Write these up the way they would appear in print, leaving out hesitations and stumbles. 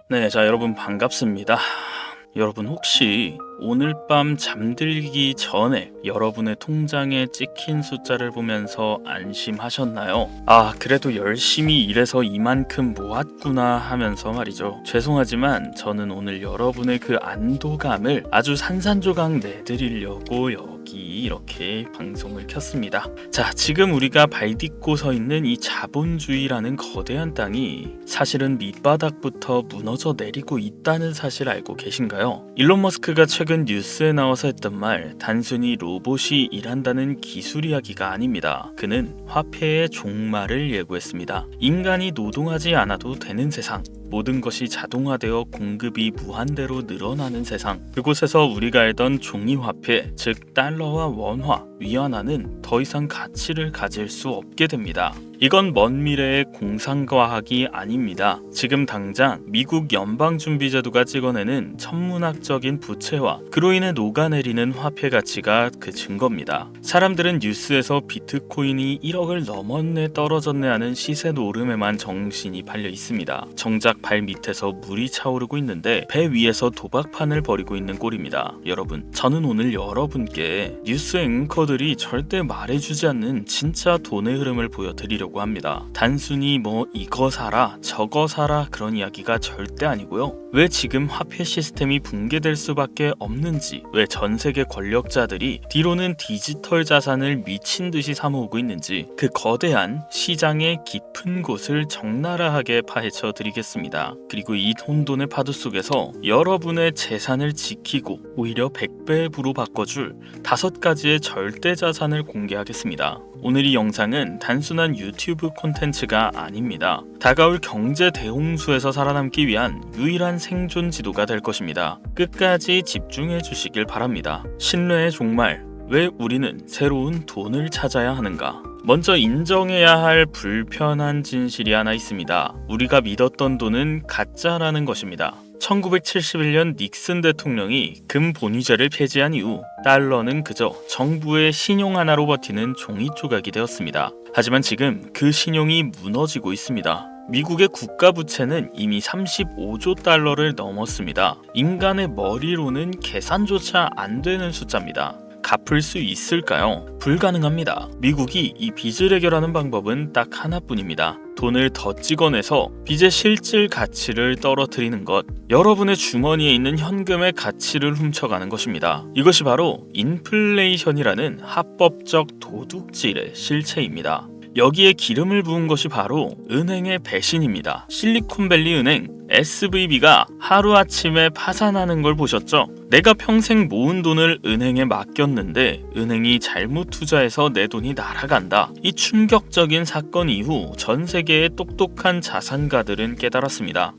네, 자, 여러분 반갑습니다. 여러분 혹시 오늘 밤 잠들기 전에 여러분의 통장에 찍힌 숫자를 보면서 안심하셨나요? 아, 그래도 열심히 일해서 이만큼 모았구나 하면서 말이죠. 죄송하지만 저는 오늘 여러분의 그 안도감을 아주 산산조각 내드리려고 여기 이렇게 방송을 켰습니다. 자, 지금 우리가 발 딛고 서 있는 이 자본주의라는 거대한 땅이 사실은 밑바닥부터 무너져 내리고 있다는 사실 알고 계신가요? 일론 머스크가 최근 뉴스에 나와서 했던 말, 단순히 로봇이 일한다는 기술 이야기가 아닙니다. 그는 화폐의 종말을 예고했습니다. 인간이 노동하지 않아도 되는 세상, 모든 것이 자동화되어 공급이 무한대로 늘어나는 세상, 그곳에서 우리가 알던 종이화폐, 즉 달러와 원화, 위안화는 더 이상 가치를 가질 수 없게 됩니다. 이건 먼 미래의 공상과학이 아닙니다. 지금 당장 미국 연방준비제도가 찍어내는 천문학적인 부채와 그로 인해 녹아내리는 화폐 가치가 그 증거입니다. 사람들은 뉴스에서 비트코인이 1억을 넘었네 떨어졌네 하는 시세 노름에만 정신이 팔려 있습니다. 정작 발 밑에서 물이 차오르고 있는데 배 위에서 도박판을 벌이고 있는 꼴입니다. 여러분, 저는 오늘 여러분께 뉴스 앵커들이 절대 말해주지 않는 진짜 돈의 흐름을 보여드리려고 합니다. 단순히 이거 사라 저거 사라 그런 이야기가 절대 아니고요. 왜 지금 화폐 시스템이 붕괴될 수밖에 없는지, 왜 전 세계 권력자들이 뒤로는 디지털 자산을 미친 듯이 사모으고 있는지, 그 거대한 시장의 깊은 곳을 적나라하게 파헤쳐 드리겠습니다. 그리고 이 혼돈의 파도 속에서 여러분의 재산을 지키고 오히려 100배의 부로 바꿔줄 5가지의 절대 자산을 공개하겠습니다. 오늘 이 영상은 단순한 유튜브 콘텐츠가 아닙니다. 다가올 경제 대홍수에서 살아남기 위한 유일한 생존 지도가 될 것입니다. 끝까지 집중해 주시길 바랍니다. 신뢰의 종말, 왜 우리는 새로운 돈을 찾아야 하는가? 먼저 인정해야 할 불편한 진실이 하나 있습니다. 우리가 믿었던 돈은 가짜라는 것입니다. 1971년 닉슨 대통령이 금 본위제를 폐지한 이후 달러는 그저 정부의 신용 하나로 버티는 종이 조각이 되었습니다. 하지만 지금 그 신용이 무너지고 있습니다. 미국의 국가 부채는 이미 35조 달러를 넘었습니다. 인간의 머리로는 계산조차 안 되는 숫자입니다. 갚을 수 있을까요? 불가능합니다. 미국이 이 빚을 해결하는 방법은 딱 하나뿐입니다. 돈을 더 찍어내서 빚의 실질 가치를 떨어뜨리는 것, 여러분의 주머니에 있는 현금의 가치를 훔쳐가는 것입니다. 이것이 바로 인플레이션이라는 합법적 도둑질의 실체입니다. 여기에 기름을 부은 것이 바로 은행의 배신입니다. 실리콘밸리 은행 SVB가 하루아침에 파산하는 걸 보셨죠? 내가 평생 모은 돈을 은행에 맡겼는데 은행이 잘못 투자해서 내 돈이 날아간다. 이 충격적인 사건 이후 전 세계의 똑똑한 자산가들은 깨달았습니다.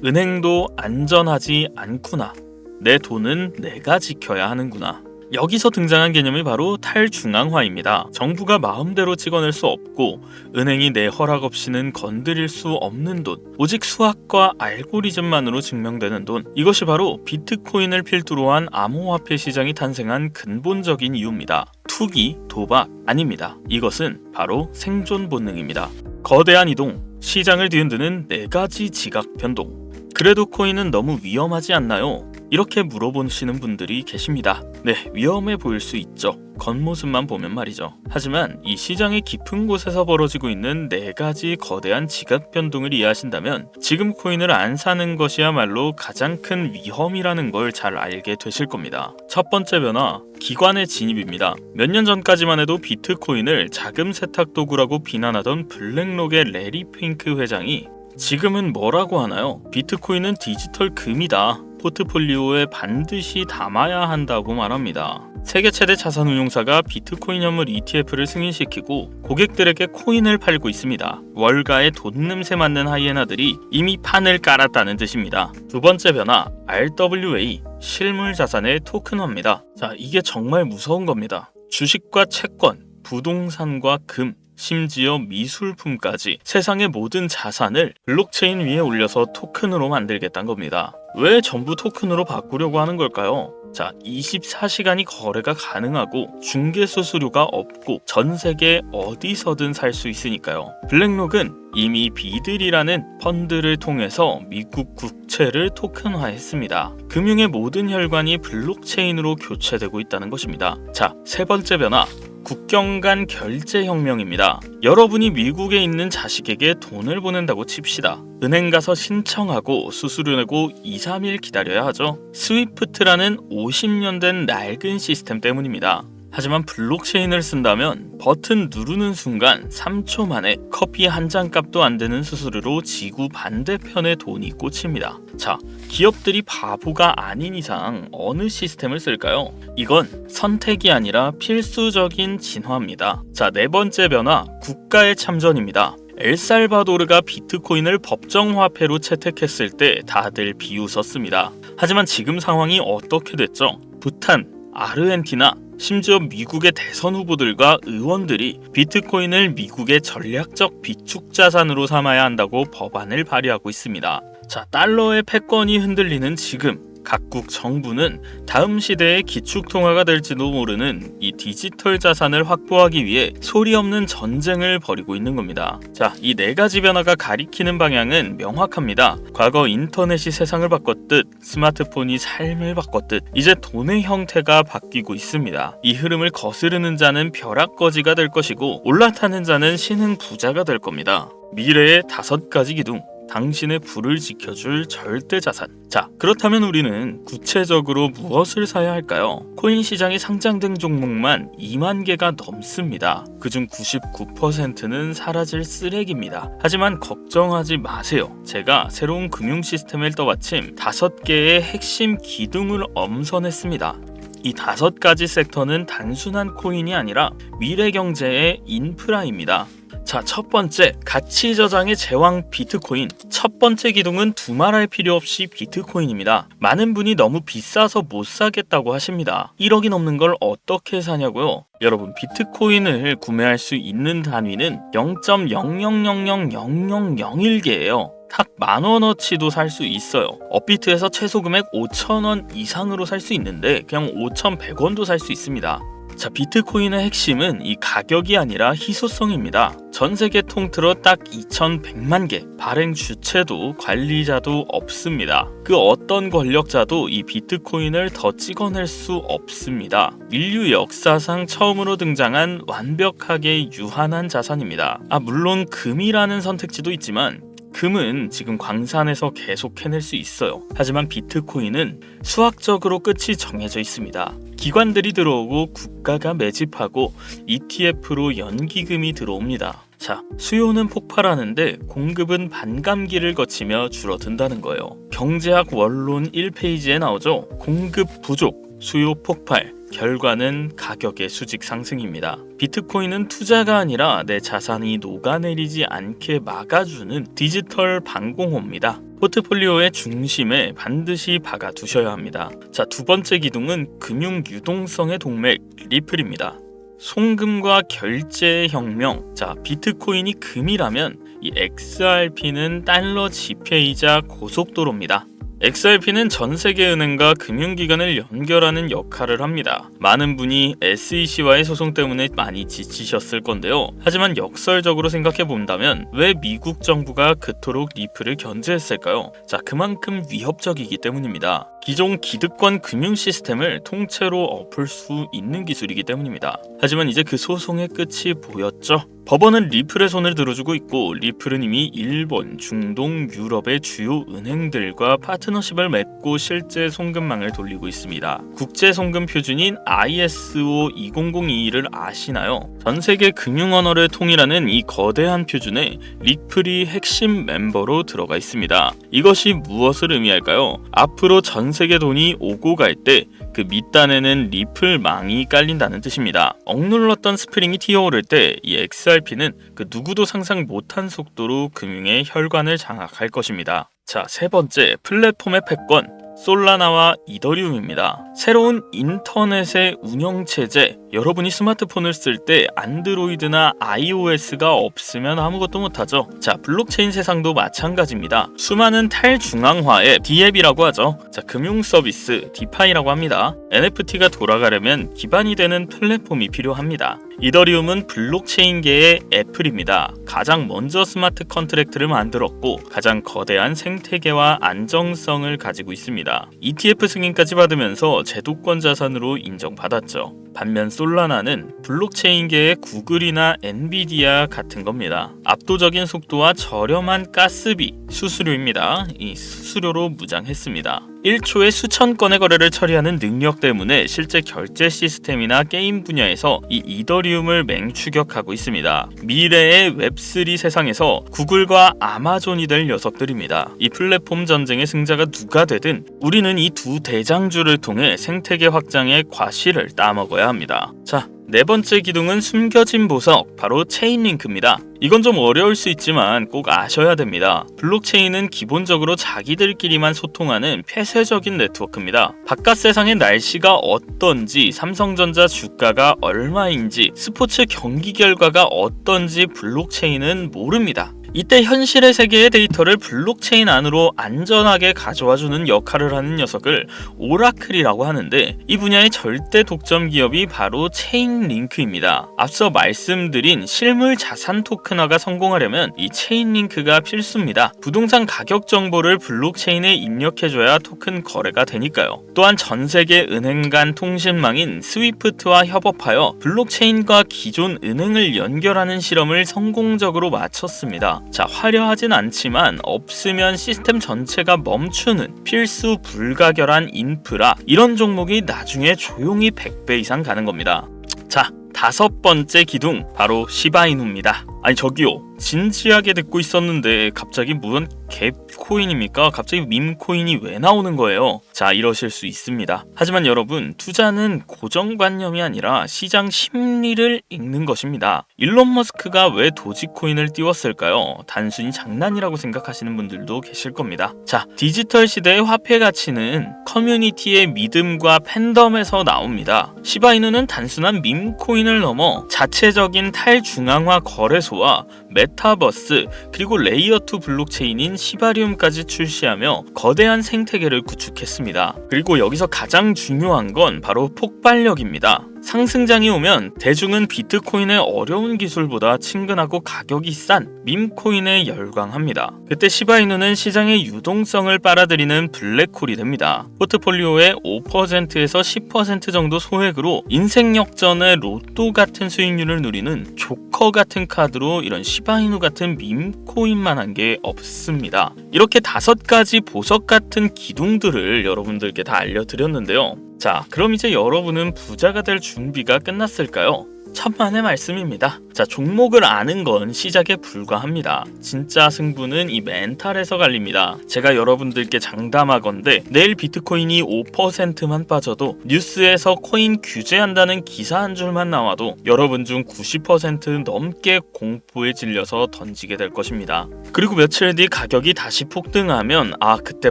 은행도 안전하지 않구나. 내 돈은 내가 지켜야 하는구나. 여기서 등장한 개념이 바로 탈중앙화입니다. 정부가 마음대로 찍어낼 수 없고 은행이 내 허락 없이는 건드릴 수 없는 돈, 오직 수학과 알고리즘만으로 증명되는 돈, 이것이 바로 비트코인을 필두로 한 암호화폐 시장이 탄생한 근본적인 이유입니다. 투기, 도박 아닙니다. 이것은 바로 생존 본능입니다. 거대한 이동, 시장을 뒤흔드는 4가지 지각 변동. 그래도 코인은 너무 위험하지 않나요? 이렇게 물어보시는 분들이 계십니다. 네, 위험해 보일 수 있죠. 겉모습만 보면 말이죠. 하지만 이 시장의 깊은 곳에서 벌어지고 있는 4가지 거대한 지각 변동을 이해하신다면 지금 코인을 안 사는 것이야말로 가장 큰 위험이라는 걸 잘 알게 되실 겁니다. 첫 번째 변화, 기관의 진입입니다. 몇 년 전까지만 해도 비트코인을 자금 세탁 도구라고 비난하던 블랙록의 레리 핑크 회장이 지금은 뭐라고 하나요? 비트코인은 디지털 금이다. 포트폴리오에 반드시 담아야 한다고 말합니다. 세계 최대 자산운용사가 비트코인 현물 ETF를 승인시키고 고객들에게 코인을 팔고 있습니다. 월가의 돈 냄새 맡는 하이에나들이 이미 판을 깔았다는 뜻입니다. 두 번째 변화, RWA, 실물 자산의 토큰화입니다. 자, 이게 정말 무서운 겁니다. 주식과 채권, 부동산과 금, 심지어 미술품까지 세상의 모든 자산을 블록체인 위에 올려서 토큰으로 만들겠다는 겁니다. 왜 전부 토큰으로 바꾸려고 하는 걸까요? 자, 24시간이 거래가 가능하고 중개 수수료가 없고 전 세계 어디서든 살 수 있으니까요. 블랙록은 이미 비들이라는 펀드를 통해서 미국 국채를 토큰화했습니다. 금융의 모든 혈관이 블록체인으로 교체되고 있다는 것입니다. 자, 세 번째 변화. 국경 간 결제 혁명입니다. 여러분이 미국에 있는 자식에게 돈을 보낸다고 칩시다. 은행 가서 신청하고 수수료 내고 2-3일 기다려야 하죠. 스위프트라는 50년 된 낡은 시스템 때문입니다. 하지만 블록체인을 쓴다면 버튼 누르는 순간 3초 만에 커피 한 잔 값도 안 되는 수수료로 지구 반대편에 돈이 꽂힙니다. 자, 기업들이 바보가 아닌 이상 어느 시스템을 쓸까요? 이건 선택이 아니라 필수적인 진화입니다. 자, 네 번째 변화, 국가의 참전입니다. 엘살바도르가 비트코인을 법정화폐로 채택했을 때 다들 비웃었습니다. 하지만 지금 상황이 어떻게 됐죠? 부탄, 아르헨티나, 심지어 미국의 대선 후보들과 의원들이 비트코인을 미국의 전략적 비축 자산으로 삼아야 한다고 법안을 발의하고 있습니다. 자, 달러의 패권이 흔들리는 지금 각국 정부는 다음 시대의 기축통화가 될지도 모르는 이 디지털 자산을 확보하기 위해 소리 없는 전쟁을 벌이고 있는 겁니다. 자, 이 네 가지 변화가 가리키는 방향은 명확합니다. 과거 인터넷이 세상을 바꿨듯 스마트폰이 삶을 바꿨듯 이제 돈의 형태가 바뀌고 있습니다. 이 흐름을 거스르는 자는 벼락거지가 될 것이고 올라타는 자는 신흥 부자가 될 겁니다. 미래의 5가지 기둥, 당신의 불을 지켜줄 절대 자산. 자, 그렇다면 우리는 구체적으로 무엇을 사야 할까요? 코인 시장에 상장된 종목만 2만 개가 넘습니다. 그중 99%는 사라질 쓰레기입니다. 하지만 걱정하지 마세요. 제가 새로운 금융 시스템을 떠받침 5개의 핵심 기둥을 엄선했습니다. 이 5가지 섹터는 단순한 코인이 아니라 미래 경제의 인프라입니다. 자, 첫 번째, 가치 저장의 제왕 비트코인. 첫 번째 기둥은 두말할 필요 없이 비트코인입니다. 많은 분이 너무 비싸서 못 사겠다고 하십니다. 1억이 넘는 걸 어떻게 사냐고요? 여러분, 비트코인을 구매할 수 있는 단위는 0.0000001개예요. 딱 10,000원어치도 살 수 있어요. 업비트에서 최소 금액 5,000원 이상으로 살 수 있는데 그냥 5,100원도 살 수 있습니다. 자, 비트코인의 핵심은 이 가격이 아니라 희소성입니다. 전 세계 통틀어 딱 2,100만 개, 발행 주체도 관리자도 없습니다. 그 어떤 권력자도 이 비트코인을 더 찍어낼 수 없습니다. 인류 역사상 처음으로 등장한 완벽하게 유한한 자산입니다. 물론 금이라는 선택지도 있지만 금은 지금 광산에서 계속 해낼 수 있어요. 하지만 비트코인은 수학적으로 끝이 정해져 있습니다. 기관들이 들어오고 국가가 매집하고 ETF로 연기금이 들어옵니다. 자, 수요는 폭발하는데 공급은 반감기를 거치며 줄어든다는 거예요. 경제학 원론 1페이지에 나오죠. 공급 부족, 수요 폭발, 결과는 가격의 수직 상승입니다. 비트코인은 투자가 아니라 내 자산이 녹아내리지 않게 막아주는 디지털 방공호입니다. 포트폴리오의 중심에 반드시 박아두셔야 합니다. 자, 두 번째 기둥은 금융 유동성의 동맥 리플입니다. 송금과 결제의 혁명. 자, 비트코인이 금이라면 이 XRP는 달러 지폐이자 고속도로입니다. XRP는 전 세계 은행과 금융기관을 연결하는 역할을 합니다. 많은 분이 SEC와의 소송 때문에 많이 지치셨을 건데요. 하지만 역설적으로 생각해 본다면 왜 미국 정부가 그토록 리플을 견제했을까요? 자, 그만큼 위협적이기 때문입니다. 기존 기득권 금융 시스템을 통째로 엎을 수 있는 기술이기 때문입니다. 하지만 이제 그 소송의 끝이 보였죠. 법원은 리플의 손을 들어주고 있고 리플은 이미 일본, 중동, 유럽의 주요 은행들과 파트너십을 맺고 실제 송금망을 돌리고 있습니다. 국제 송금 표준인 ISO 20022를 아시나요? 전 세계 금융 언어를 통일하는 이 거대한 표준에 리플이 핵심 멤버로 들어가 있습니다. 이것이 무엇을 의미할까요? 앞으로 전 세계 돈이 오고 갈 때 그 밑단에는 리플망이 깔린다는 뜻입니다. 억눌렀던 스프링이 튀어오를 때 이 XRP는 그 누구도 상상 못한 속도로 금융의 혈관을 장악할 것입니다. 자, 세 번째, 플랫폼의 패권. 솔라나와 이더리움입니다. 새로운 인터넷의 운영체제. 여러분이 스마트폰을 쓸 때 안드로이드나 iOS가 없으면 아무것도 못하죠. 자, 블록체인 세상도 마찬가지입니다. 수많은 탈중앙화의 DApp이라고 하죠. 자, 금융 서비스, 디파이라고 합니다. NFT가 돌아가려면 기반이 되는 플랫폼이 필요합니다. 이더리움은 블록체인계의 애플입니다. 가장 먼저 스마트 컨트랙트를 만들었고 가장 거대한 생태계와 안정성을 가지고 있습니다. ETF 승인까지 받으면서 제도권 자산으로 인정받았죠. 반면 솔라나는 블록체인계의 구글이나 엔비디아 같은 겁니다. 압도적인 속도와 저렴한 가스비, 수수료입니다. 이 수수료로 무장했습니다. 1초에 수천 건의 거래를 처리하는 능력 때문에 실제 결제 시스템이나 게임 분야에서 이 이더리움을 맹추격하고 있습니다. 미래의 웹3 세상에서 구글과 아마존이 될 녀석들입니다. 이 플랫폼 전쟁의 승자가 누가 되든 우리는 이 두 대장주를 통해 생태계 확장의 과실을 따먹어야 합니다. 자, 네 번째 기둥은 숨겨진 보석, 바로 체인링크입니다. 이건 좀 어려울 수 있지만 꼭 아셔야 됩니다. 블록체인은 기본적으로 자기들끼리만 소통하는 폐쇄적인 네트워크입니다. 바깥 세상의 날씨가 어떤지, 삼성전자 주가가 얼마인지, 스포츠 경기 결과가 어떤지 블록체인은 모릅니다. 이때 현실의 세계의 데이터를 블록체인 안으로 안전하게 가져와주는 역할을 하는 녀석을 오라클이라고 하는데, 이 분야의 절대 독점 기업이 바로 체인링크입니다. 앞서 말씀드린 실물 자산 토큰화가 성공하려면 이 체인링크가 필수입니다. 부동산 가격 정보를 블록체인에 입력해줘야 토큰 거래가 되니까요. 또한 전 세계 은행 간 통신망인 스위프트와 협업하여 블록체인과 기존 은행을 연결하는 실험을 성공적으로 마쳤습니다. 자, 화려하진 않지만 없으면 시스템 전체가 멈추는 필수 불가결한 인프라, 이런 종목이 나중에 조용히 100배 이상 가는 겁니다. 자, 다섯 번째 기둥, 바로 시바이누입니다. 아니 저기요, 진지하게 듣고 있었는데 갑자기 무슨 갭코인입니까? 갑자기 밈코인이 왜 나오는 거예요? 자, 이러실 수 있습니다. 하지만 여러분, 투자는 고정관념이 아니라 시장 심리를 읽는 것입니다. 일론 머스크가 왜 도지코인을 띄웠을까요? 단순히 장난이라고 생각하시는 분들도 계실 겁니다. 자, 디지털 시대의 화폐 가치는 커뮤니티의 믿음과 팬덤에서 나옵니다. 시바이누는 단순한 밈코인을 넘어 자체적인 탈중앙화 거래소와 메타버스, 그리고 레이어2 블록체인인 시바리움까지 출시하며 거대한 생태계를 구축했습니다. 그리고 여기서 가장 중요한 건 바로 폭발력입니다. 상승장이 오면 대중은 비트코인의 어려운 기술보다 친근하고 가격이 싼 밈코인에 열광합니다. 그때 시바이누는 시장의 유동성을 빨아들이는 블랙홀이 됩니다. 포트폴리오의 5%에서 10% 정도 소액으로 인생 역전의 로또 같은 수익률을 누리는 조커 같은 카드로 이런 시바이누 같은 밈코인만 한 게 없습니다. 이렇게 5가지 보석 같은 기둥들을 여러분들께 다 알려드렸는데요. 자, 그럼 이제 여러분은 부자가 될 준비가 끝났을까요? 천만의 말씀입니다. 자, 종목을 아는 건 시작에 불과합니다. 진짜 승부는 이 멘탈에서 갈립니다. 제가 여러분들께 장담하건대 내일 비트코인이 5%만 빠져도 뉴스에서 코인 규제한다는 기사 한 줄만 나와도 여러분 중 90% 넘게 공포에 질려서 던지게 될 것입니다. 그리고 며칠 뒤 가격이 다시 폭등하면 아, 그때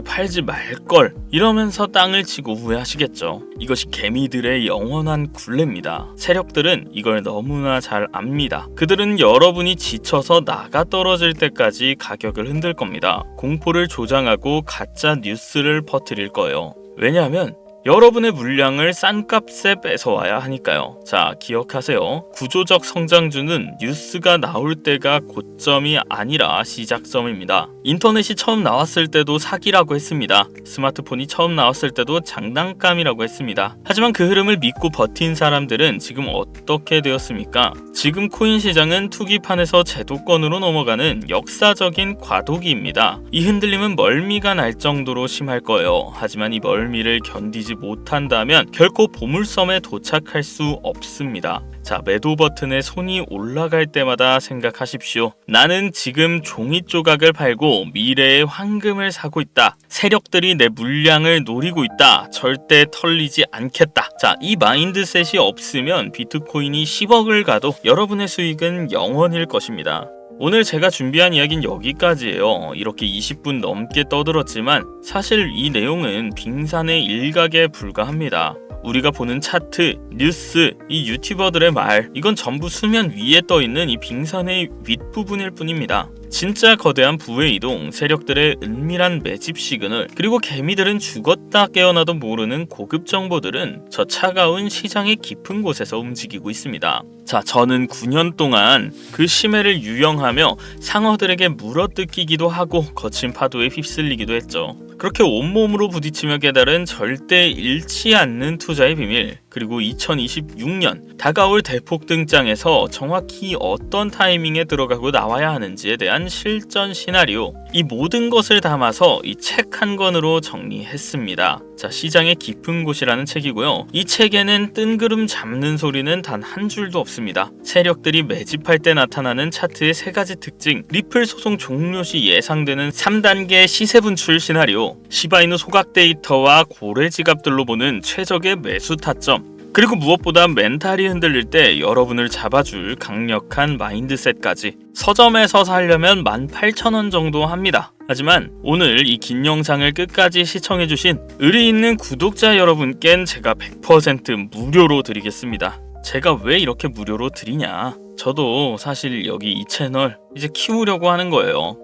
팔지 말걸 이러면서 땅을 치고 후회하시겠죠. 이것이 개미들의 영원한 굴레입니다. 세력들은 이걸 너무나 잘 압니다. 그들은 여러분이 지쳐서 나가 떨어질 때까지 가격을 흔들 겁니다. 공포를 조장하고 가짜 뉴스를 퍼뜨릴 거예요. 왜냐하면 여러분의 물량을 싼 값에 뺏어와야 하니까요. 자, 기억하세요. 구조적 성장주는 뉴스가 나올 때가 고점이 아니라 시작점입니다. 인터넷이 처음 나왔을 때도 사기라고 했습니다. 스마트폰이 처음 나왔을 때도 장난감이라고 했습니다. 하지만 그 흐름을 믿고 버틴 사람들은 지금 어떻게 되었습니까? 지금 코인 시장은 투기판에서 제도권으로 넘어가는 역사적인 과도기입니다. 이 흔들림은 멀미가 날 정도로 심할 거예요. 하지만 이 멀미를 견디지 못한다면 결코 보물섬에 도착할 수 없습니다. 자, 매도 버튼에 손이 올라갈 때마다 생각하십시오. 나는 지금 종이 조각을 팔고 미래의 황금을 사고 있다. 세력들이 내 물량을 노리고 있다. 절대 털리지 않겠다. 자, 이 마인드셋이 없으면 비트코인이 10억을 가도 여러분의 수익은 0원일 것입니다. 오늘 제가 준비한 이야기는 여기까지예요. 이렇게 20분 넘게 떠들었지만 사실 이 내용은 빙산의 일각에 불과합니다. 우리가 보는 차트, 뉴스, 이 유튜버들의 말, 이건 전부 수면 위에 떠있는 이 빙산의 윗부분일 뿐입니다. 진짜 거대한 부의 이동, 세력들의 은밀한 매집 시그널, 그리고 개미들은 죽었다 깨어나도 모르는 고급 정보들은 저 차가운 시장의 깊은 곳에서 움직이고 있습니다. 자, 저는 9년 동안 그 심해를 유영하며 상어들에게 물어뜯기기도 하고 거친 파도에 휩쓸리기도 했죠. 그렇게 온몸으로 부딪히며 깨달은 절대 잃지 않는 투자의 비밀, 그리고 2026년 다가올 대폭 등장에서 정확히 어떤 타이밍에 들어가고 나와야 하는지에 대한 실전 시나리오, 이 모든 것을 담아서 이 책 한 권으로 정리했습니다. 자, 시장의 깊은 곳이라는 책이고요. 이 책에는 뜬구름 잡는 소리는 단 한 줄도 없습니다. 세력들이 매집할 때 나타나는 차트의 3가지 특징, 리플 소송 종료 시 예상되는 3단계 시세 분출 시나리오, 시바이누 소각 데이터와 고래 지갑들로 보는 최적의 매수 타점, 그리고 무엇보다 멘탈이 흔들릴 때 여러분을 잡아줄 강력한 마인드셋까지. 서점에서 사려면 18,000원 정도 합니다. 하지만 오늘 이 긴 영상을 끝까지 시청해주신 의리 있는 구독자 여러분께는 제가 100% 무료로 드리겠습니다. 제가 왜 이렇게 무료로 드리냐? 저도 사실 여기 이 채널 이제 키우려고 하는 거예요.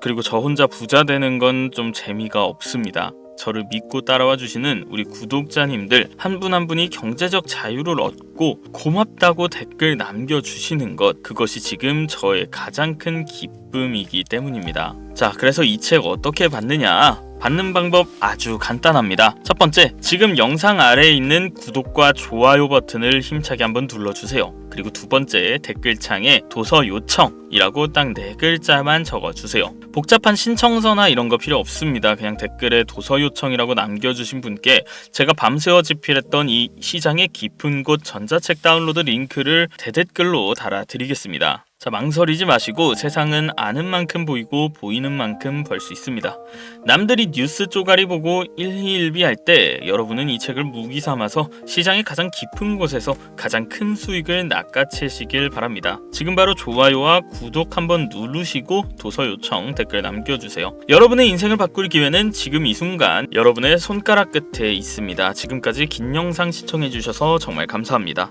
그리고 저 혼자 부자 되는 건 좀 재미가 없습니다. 저를 믿고 따라와 주시는 우리 구독자님들 한 분 한 분이 경제적 자유를 얻고 고맙다고 댓글 남겨주시는 것, 그것이 지금 저의 가장 큰 기쁨이기 때문입니다. 자, 그래서 이 책 어떻게 받느냐? 받는 방법 아주 간단합니다. 첫 번째, 지금 영상 아래에 있는 구독과 좋아요 버튼을 힘차게 한번 눌러주세요. 그리고 두 번째, 댓글창에 도서 요청이라고 딱 4글자만 적어주세요. 복잡한 신청서나 이런 거 필요 없습니다. 그냥 댓글에 도서 요청이라고 남겨주신 분께 제가 밤새워 집필했던 이 시장의 깊은 곳 전자책 다운로드 링크를 대댓글로 달아드리겠습니다. 자, 망설이지 마시고 세상은 아는 만큼 보이고 보이는 만큼 벌 수 있습니다. 남들이 뉴스 쪼가리 보고 일희일비할 때 여러분은 이 책을 무기 삼아서 시장의 가장 깊은 곳에서 가장 큰 수익을 낚아채시길 바랍니다. 지금 바로 좋아요와 구독 한번 누르시고 도서 요청 댓글 남겨주세요. 여러분의 인생을 바꿀 기회는 지금 이 순간 여러분의 손가락 끝에 있습니다. 지금까지 긴 영상 시청해주셔서 정말 감사합니다.